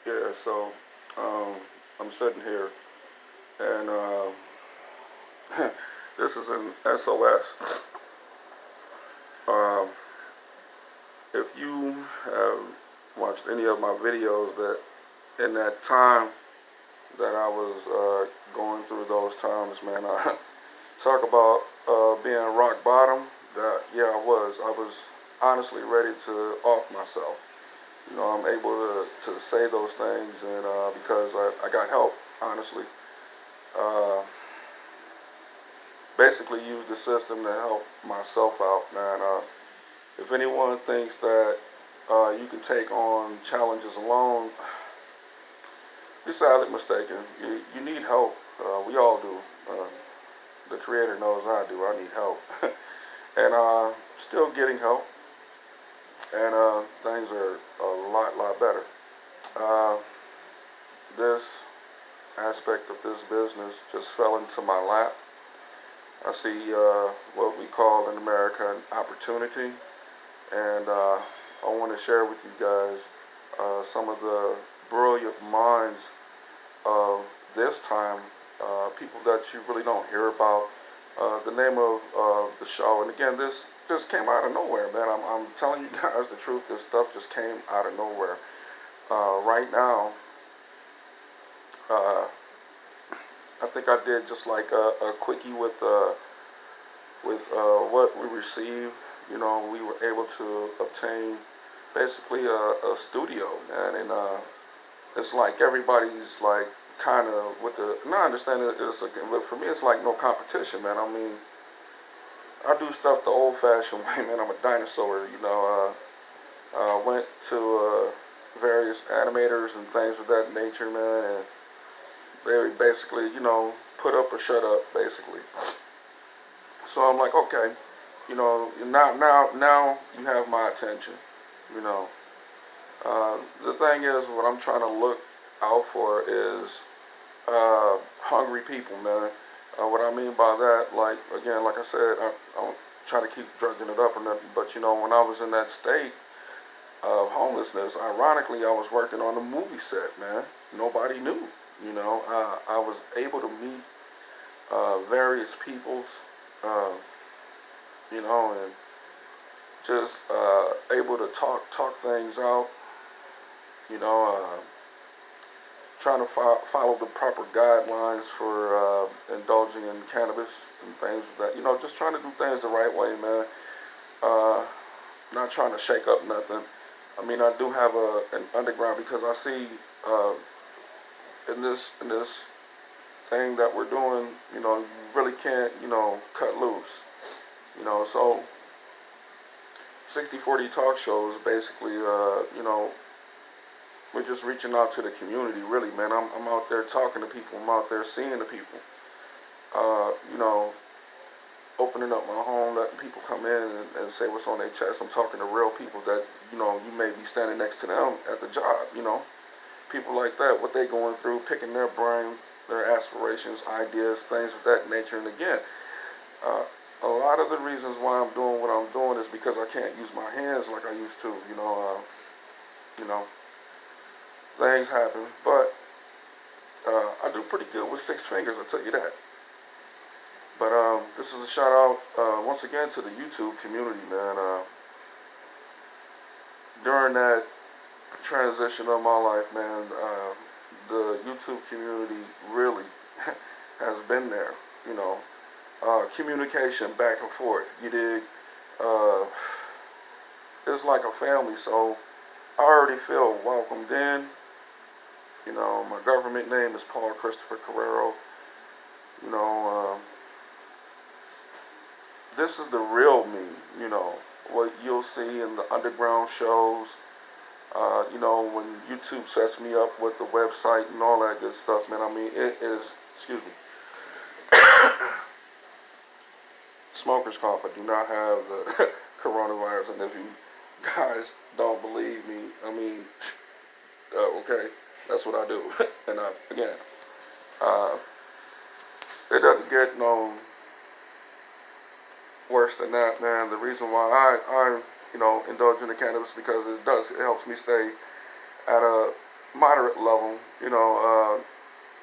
Yeah, so um, I'm sitting here, and this is an SOS. Um, if you have watched any of my videos, that in that time that I was going through those times, man, I talk about being rock bottom. That yeah, I was. I was honestly ready to off myself. You know, I'm able to say those things, and because I got help, honestly. Uh, Basically use the system to help myself out, man. If anyone thinks that you can take on challenges alone, you're sadly mistaken. You need help. We all do. The Creator knows I do. I need help. And still getting help. And things are a lot better. Uh, this aspect of this business just fell into my lap. I see what we call in America an opportunity, and I want to share with you guys some of the brilliant minds of this time, people that you really don't hear about. The name of the show, and again, this just came out of nowhere, man. I'm telling you guys the truth. This stuff just came out of nowhere. Right now, uh, I think I did just like a quickie with what we received. You know, we were able to obtain basically a studio, man, and it's like everybody's like kind of with the. And I understand but for me, it's like no competition, man. I mean, I do stuff the old-fashioned way, man. I'm a dinosaur, you know. Went to various animators and things of that nature, man, and they basically, you know, put up or shut up, basically. So I'm like, okay, you know, now you have my attention, you know. The thing is, what I'm trying to look out for is hungry people, man. What I mean by that, like again, like I said, I don't try to keep drudging it up or nothing, but you know, when I was in that state of homelessness, ironically, I was working on a movie set, man. Nobody knew, you know. I was able to meet various peoples, uh, you know, and just able to talk things out, you know, trying to follow the proper guidelines for indulging in cannabis and things like that. You know, just trying to do things the right way, man. Uh, Not trying to shake up nothing. I mean, I do have an underground because I see in this thing that we're doing, you know, you really can't, you know, cut loose. You know, so 60/40 talk shows basically, you know, we're just reaching out to the community, really, man. I'm out there talking to people. I'm out there seeing the people. You know, opening up my home, letting people come in and say what's on their chest. I'm talking to real people that, you know, you may be standing next to them at the job, you know. People like that, what they going through, picking their brain, their aspirations, ideas, things of that nature. And again, uh, a lot of the reasons why I'm doing what I'm doing is because I can't use my hands like I used to, you know, things happen. But I do pretty good with 6 fingers, I'll tell you that. But this is a shout out once again to the YouTube community, man. During that transition of my life, man, the YouTube community really has been there. You know, communication back and forth. You dig? Uh, it's like a family, so I already feel welcomed in. You know, my government name is Paul Christopher Carrero. You know, this is the real me. You know, what you'll see in the underground shows. You know, when YouTube sets me up with the website and all that good stuff, man. I mean, it is. Excuse me. Smoker's cough. I do not have the coronavirus, and if you guys don't believe me, I mean, okay, that's what I do. And again, uh, it doesn't get no worse than that, man. The reason why I you know, indulge in the cannabis because it helps me stay at a moderate level.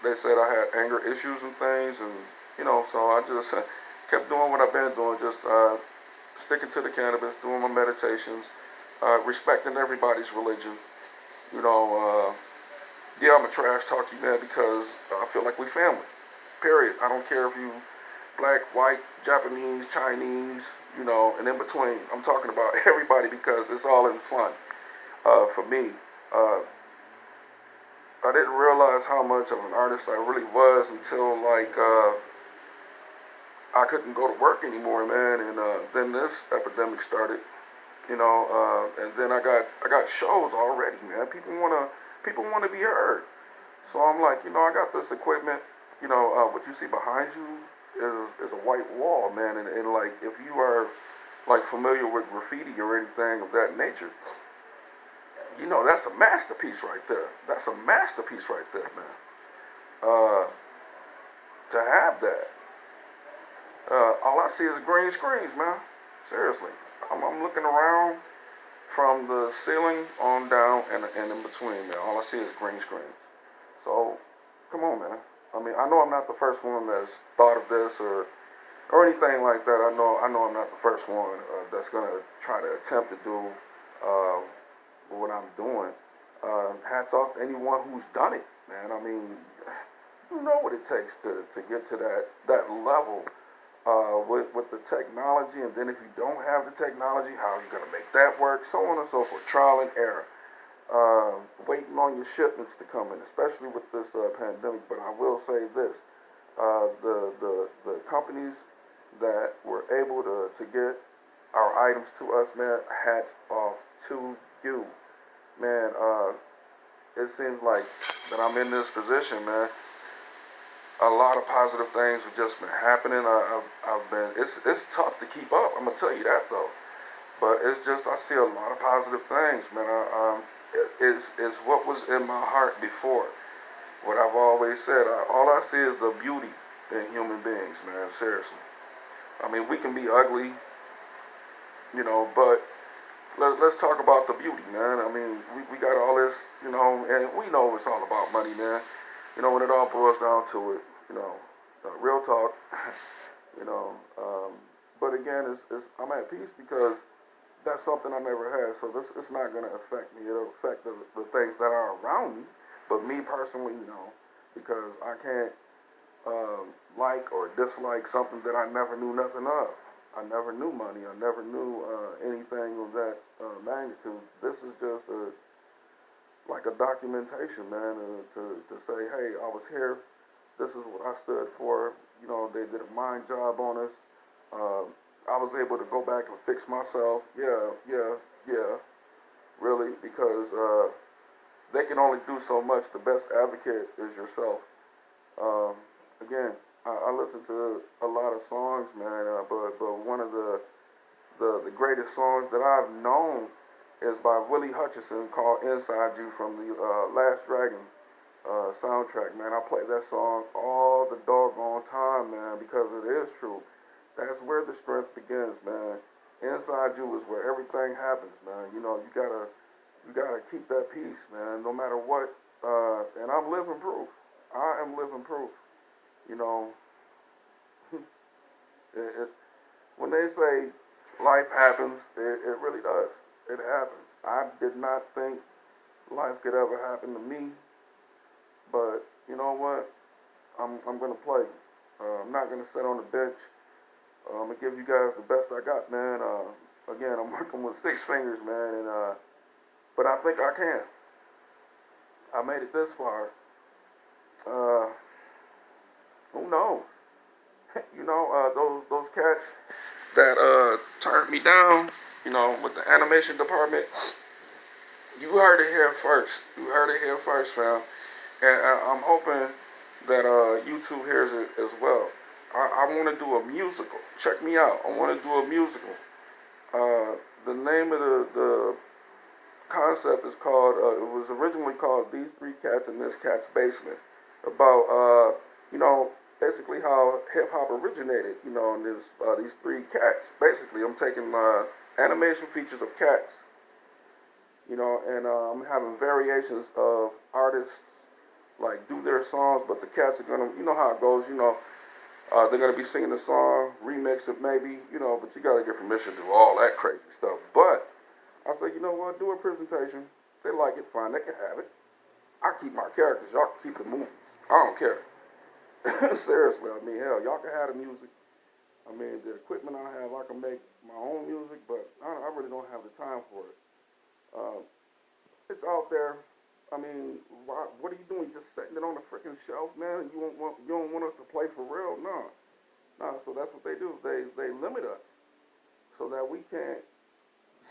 They said I had anger issues and things, and so I just kept doing what I've been doing, just sticking to the cannabis, doing my meditations, respecting everybody's religion. You know, yeah, I'm a trash talkie man because I feel like we family. Period. I don't care if you black, white, Japanese, Chinese, and in between. I'm talking about everybody because it's all in fun. For me, uh, I didn't realize how much of an artist I really was until I couldn't go to work anymore, man. And then this epidemic started, and then I got shows already, man. People wanna be heard. So I'm like, I got this equipment. What you see behind you is a white wall, man. And like, if you are like familiar with graffiti or anything of that nature, that's a masterpiece right there. That's a masterpiece right there, man. Uh, to have that, all I see is green screens, man. Seriously, I'm looking around from the ceiling on down and in between, man. All I see is green screens. So, come on, man. I mean, I know I'm not the first one that's thought of this or anything like that. I know I'm not the first one that's gonna try to attempt to do uh, what I'm doing. Hats off to anyone who's done it, man. I mean, you know what it takes to get to that level with the technology, and then if you don't have the technology, how are you gonna make that work? So on and so forth. Trial and error. Waiting on your shipments to come in, especially with this pandemic. But I will say this: the companies that were able to get our items to us, man, hats off to you, man. It seems like that I'm in this position, man. A lot of positive things have just been happening. I've been. It's tough to keep up. I'm gonna tell you that though. But it's just I see a lot of positive things, man. It's what was in my heart before. What I've always said. All I see is the beauty in human beings, man. Seriously. I mean, we can be ugly, but let's talk about the beauty, man. I mean, we got all this, and we know it's all about money, man. When it all boils down to it, real talk, you know. But again, I'm at peace because that's something I never had. So it's not going to affect me. It'll affect the things that are around me. But me personally, because I can't like or dislike something that I never knew nothing of. I never knew money. I never knew anything of that magnitude. This is just like a documentation, man, to say, hey, I was here. This is what I stood for. They did a mind job on us. Uh, I was able to go back and fix myself. Yeah, yeah, yeah, really, because they can only do so much. The best advocate is yourself. Um, Again, I listen to a lot of songs, man, but one of the greatest songs that I've known is by Willie Hutchinson called Inside You from the Last Dragon soundtrack, man. I play that song all the doggone time, man, because it is true. That's where the strength begins, man. Inside you is where everything happens, man. You gotta keep that peace, man, no matter what. And I'm living proof. I am living proof. You know, it, it, when they say life happens, it really does. It happens. I did not think life could ever happen to me, but you know what? I'm gonna play. I'm not gonna sit on the bench. I'm gonna give you guys the best I got, man. Again, I'm working with six fingers, man, and but I think I can. I made it this far. Uh, who knows? Those cats that turned me down, with the animation department. You heard it here first. You heard it here first, fam. And I'm hoping that YouTube hears it as well. I want to do a musical. Check me out. I want to do a musical. The name of the concept is called. It was originally called "These Three Cats in This Cat's Basement." About basically how hip hop originated. And these three cats. Basically, I'm taking animation features of cats and I'm having variations of artists like do their songs, but the cats are gonna, you know how it goes, they're gonna be singing the song, remix it maybe, but you gotta get permission to do all that crazy stuff. But I said, you know what, do a presentation. They like it, fine, they can have it. I keep my characters, y'all can keep the movies. I don't care. Seriously, I mean, hell, y'all can have the music. I mean, the equipment I have, I can make my own music, but I really don't have the time for it. Uh, it's out there. I mean, what are you doing? Just setting it on the freaking shelf, man? You don't want us to play for real? No, no. So that's what they do. They limit us so that we can't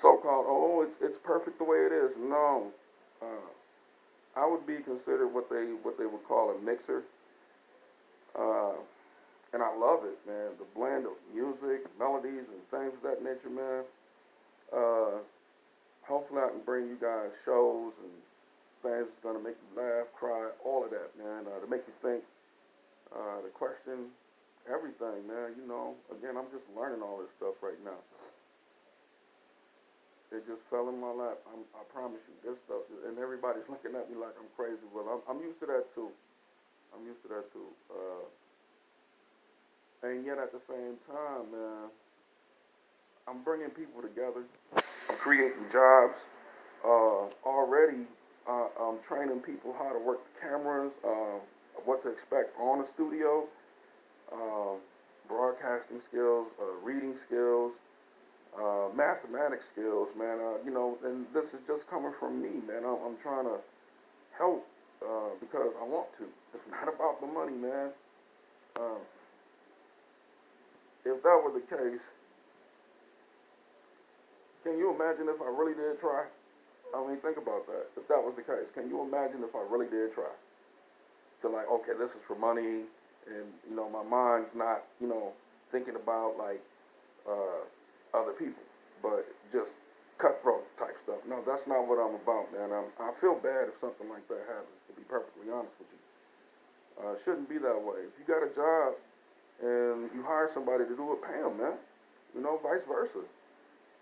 so-called. Oh, it's perfect the way it is. No, uh, I would be considered what they would call a mixer, uh, and I love it, man. The blend of music, melodies, and things of that nature, man. Uh, Hopefully, I can bring you guys shows and things that's gonna make you laugh, cry, all of that, man. To make you think, to question everything, man. Again, I'm just learning all this stuff right now. It just fell in my lap. I promise you, this stuff, and everybody's looking at me like I'm crazy. Well, I'm used to that too. I'm used to that too. And yet at the same time, man, I'm bringing people together. I'm creating jobs. Already, I'm training people how to work the cameras, what to expect on the studio, uh, broadcasting skills, reading skills, mathematics skills, man. And this is just coming from me, man. I'm trying to help because I want to. It's not about the money, man. Uh, if that were the case, can you imagine if I really did try? I mean, think about that. If that was the case, can you imagine if I really did try? To like, okay, this is for money, and my mind's not, thinking about like other people, but just cutthroat type stuff. No, that's not what I'm about, man. I feel bad if something like that happens. To be perfectly honest with you, it shouldn't be that way. If you got a job and you hire somebody to do it, pay them, man. Vice versa.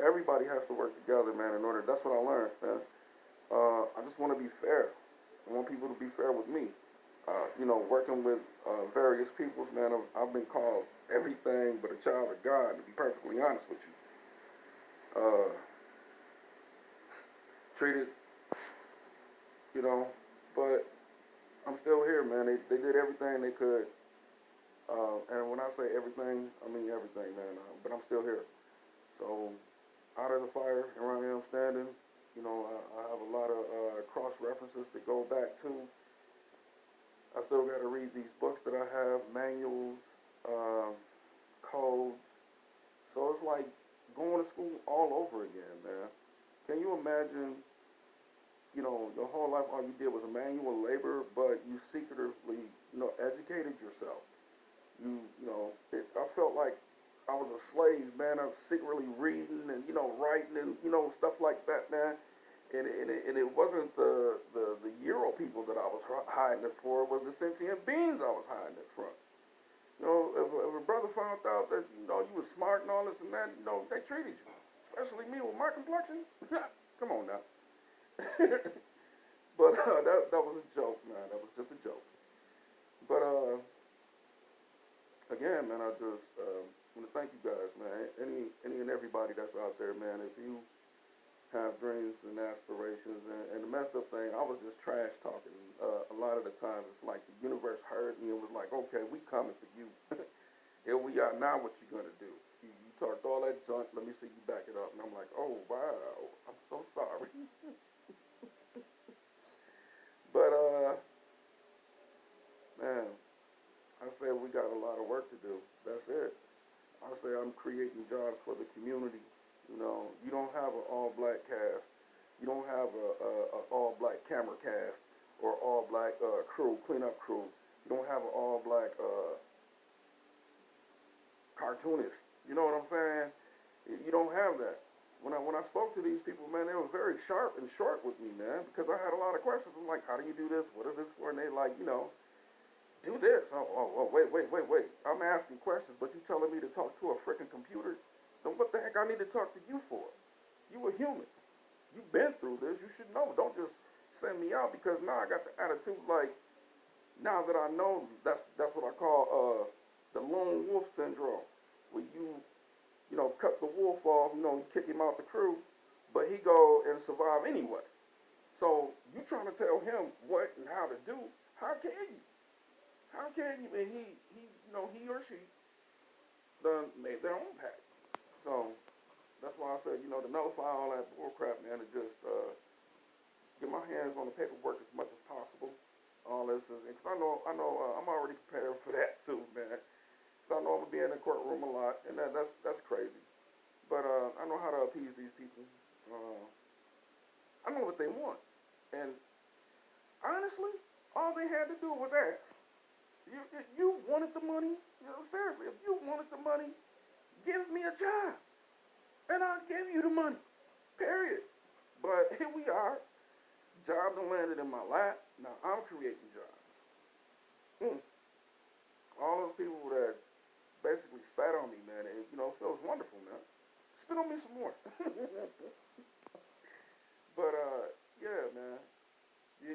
Everybody has to work together, man. In order, that's what I learned, man. I just want to be fair. I want people to be fair with me. Working with various peoples, man, I've been called everything but a child of God, to be perfectly honest with you. Treated, you know, but I'm still here, man. They did everything they could. And when I say everything, I mean everything, man. But I'm still here. So, out of the fire, here I am standing. I have a lot of cross references to go back to. I still got to read these books that I have, manuals, uh, codes. So it's like going to school all over again, man. Can you imagine, your whole life all you did was manual labor, but you secretively, educated yourself. I felt like I was a slave, man. I was secretly reading and, writing and, stuff like that, man. And it wasn't the Euro people that I was hiding it for. It was the sentient beings I was hiding it from. If a brother found out that, you was smart and all this and that, they treated you. Especially me with my complexion. Come on now. But that was a joke, man. That was just a joke. But again, man, I just want to thank you guys, man. Any and everybody that's out there, man. If you have dreams and aspirations, and the messed up thing, I was just trash talking. A lot of the times, it's like the universe heard me and was like, okay, we coming for you. Here we are. Now, what you gonna do? You talked all that junk. Let me see you back it up. And I'm like, oh wow, I'm so sorry. But man, I said we got a lot of work to do. That's it. I say I'm creating jobs for the community. You don't have an all-black cast. You don't have a all-black camera cast or all-black crew, cleanup crew. You don't have an all-black cartoonist. You know what I'm saying? You don't have that. When I spoke to these people, man, they were very sharp and short with me, man, because I had a lot of questions. I'm like, how do you do this? What is this for? And they like, do this. Oh, wait. I'm asking questions, but you telling me to talk to a freaking computer? Then what the heck I need to talk to you for? You a human. You've been through this. You should know. Don't just send me out because now I got the attitude like now that I know that's what I call the lone wolf syndrome, where you cut the wolf off, kick him out the crew, but he go and survive anyway. So you trying to tell him what and how to do? How can you? How can you? And he or she done made their own pact. So that's why I said, to nullify all that bullcrap, man, to just get my hands on the paperwork as much as possible. All this is because I'm already prepared for that too, man. So I know I'm gonna be in the courtroom a lot, and that's crazy. But I know how to appease these people. Uh, I know what they want, and honestly, all they had to do was ask. You wanted the money, seriously. If you wanted the money, give me a job, and I'll give you the money. Period. But here we are. Jobs have landed in my lap. Now I'm creating jobs. Mm. All those people that basically spat on me, man, it feels wonderful, man. Spit on me some more. But yeah, man, you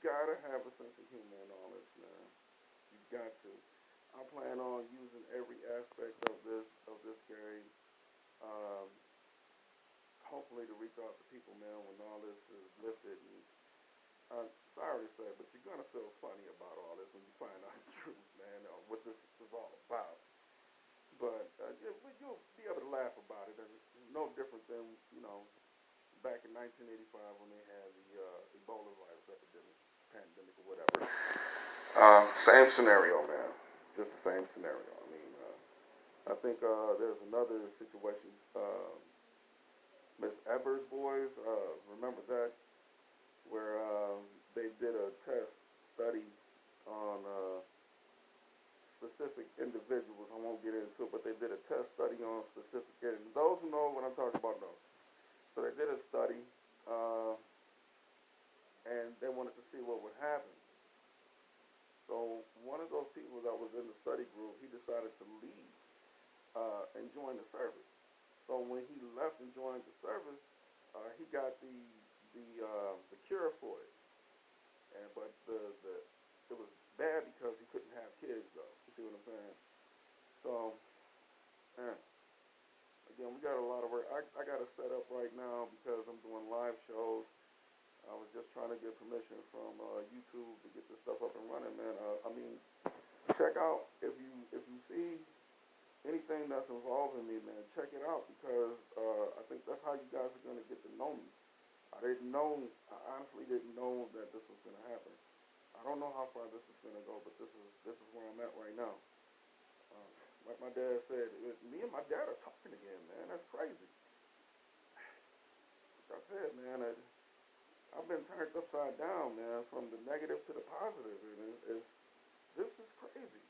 gotta have a sense of humor in all this, man. You got to. I plan on using every aspect of this game. Um, Hopefully to reach out to people, man, when all this is lifted. And sorry to say, but you're gonna feel funny about all this when you find out the truth, man, what this is all about. But you'll be able to laugh about it. And it's no different than back in 1985 when they had the Ebola virus epidemic, pandemic, or whatever. Same scenario, man. Just the same scenario. I mean, I think there's another situation. Miss Evers boys, remember that, where they did a test study on specific individuals. I won't get into it, but they did a test study on specific. And those who know what I'm talking about know. So they did a study, uh, and they wanted to see what would happen. So one of those people that was in the study group, he decided to leave and join the service. So when he left and joined the service, he got the cure for it. And but the it was bad because he couldn't have kids though. You see what I'm saying? So, man, again, we got a lot of work. I got to set up right now because I'm doing live shows. I was just trying to get permission from YouTube to get this stuff up and running, man. I mean, check out if you see anything that's involving me, man. Check it out because I think that's how you guys are gonna get to know me. I honestly didn't know that this was gonna happen. I don't know how far this is gonna go, but this is where I'm at right now. Uh, like my dad said, me and my dad are talking again, man. That's crazy. Like I said, man, I've been turned upside down, man, from the negative to the positive, and this is crazy.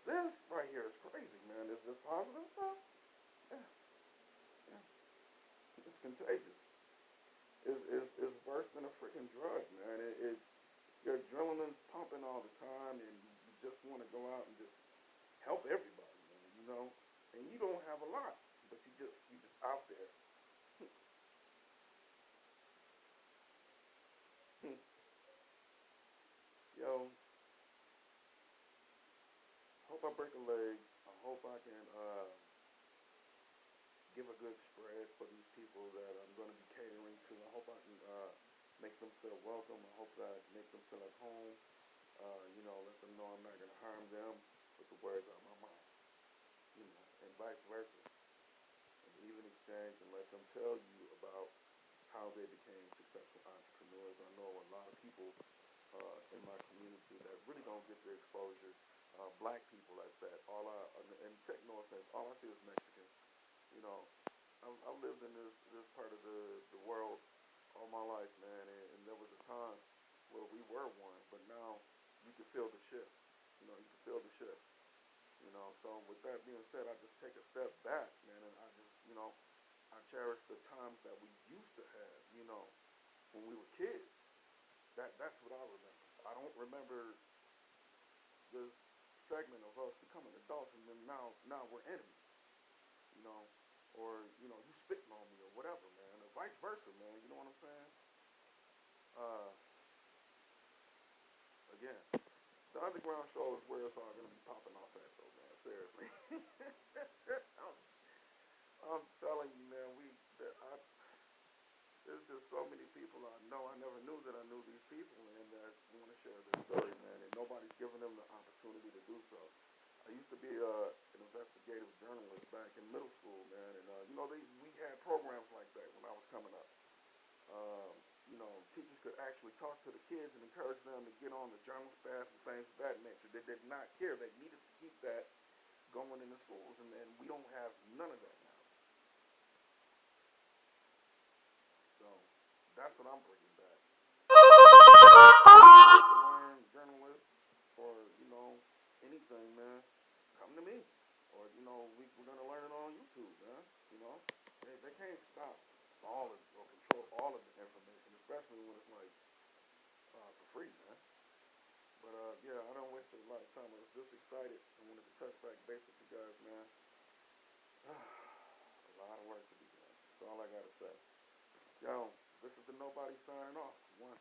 This right here is crazy, man. This positive stuff, yeah, yeah, it's contagious. It's worse than a freaking drug, man. Your adrenaline's pumping all the time, and you just want to go out and just help everybody, man. And you don't have a lot, but you just out there. Yo, hope I break a leg. I hope I can give a good spread for these people that I'm going to be catering to. I hope I can make them feel welcome. I hope that I make them feel at home. Let them know I'm not going to harm them with the words out of my mouth. And vice versa. And even exchange and let them tell you about how they became successful entrepreneurs. I know a lot of people in my community that really don't get the exposure. Black people at that. And take no offense, all I see is Mexicans. You know, I've lived in this part of the world all my life, man, and there was a time where we were one, but now you can feel the shift. You can feel the shift. So with that being said, I just take a step back, man, and I just, I cherish the times that we used to have, when we were kids. That's what I remember. I don't remember this segment of us becoming adults and then now we're enemies, you know, or you spitting on me or whatever, man, or vice versa, man. You know what I'm saying? Uh, again, the underground show is where it's all gonna be popping off at, though, man. Seriously, I'm, I'm telling you, man. There's just so many people I know. I never knew that I knew these people, man, that want to share their story, man, and nobody's giving them the opportunity to do so. I used to be an investigative journalist back in middle school, man, and we had programs like that when I was coming up. Um, Teachers could actually talk to the kids and encourage them to get on the journal staff and things of that nature. They did not care. They needed to keep that going in the schools, and we don't have none of that now. So that's what I'm bringing back. Learn journalist or anything, man. Come to me, or we're gonna learn it on YouTube, man. You know, they can't stop all of or control all of the information, especially when it's like for free, man. But yeah, I don't waste a lot of time. I was just excited. I wanted to touch back base with you guys, man. A lot of work to be done. That's all I gotta say. Yo, this is the Nobody signing off. One.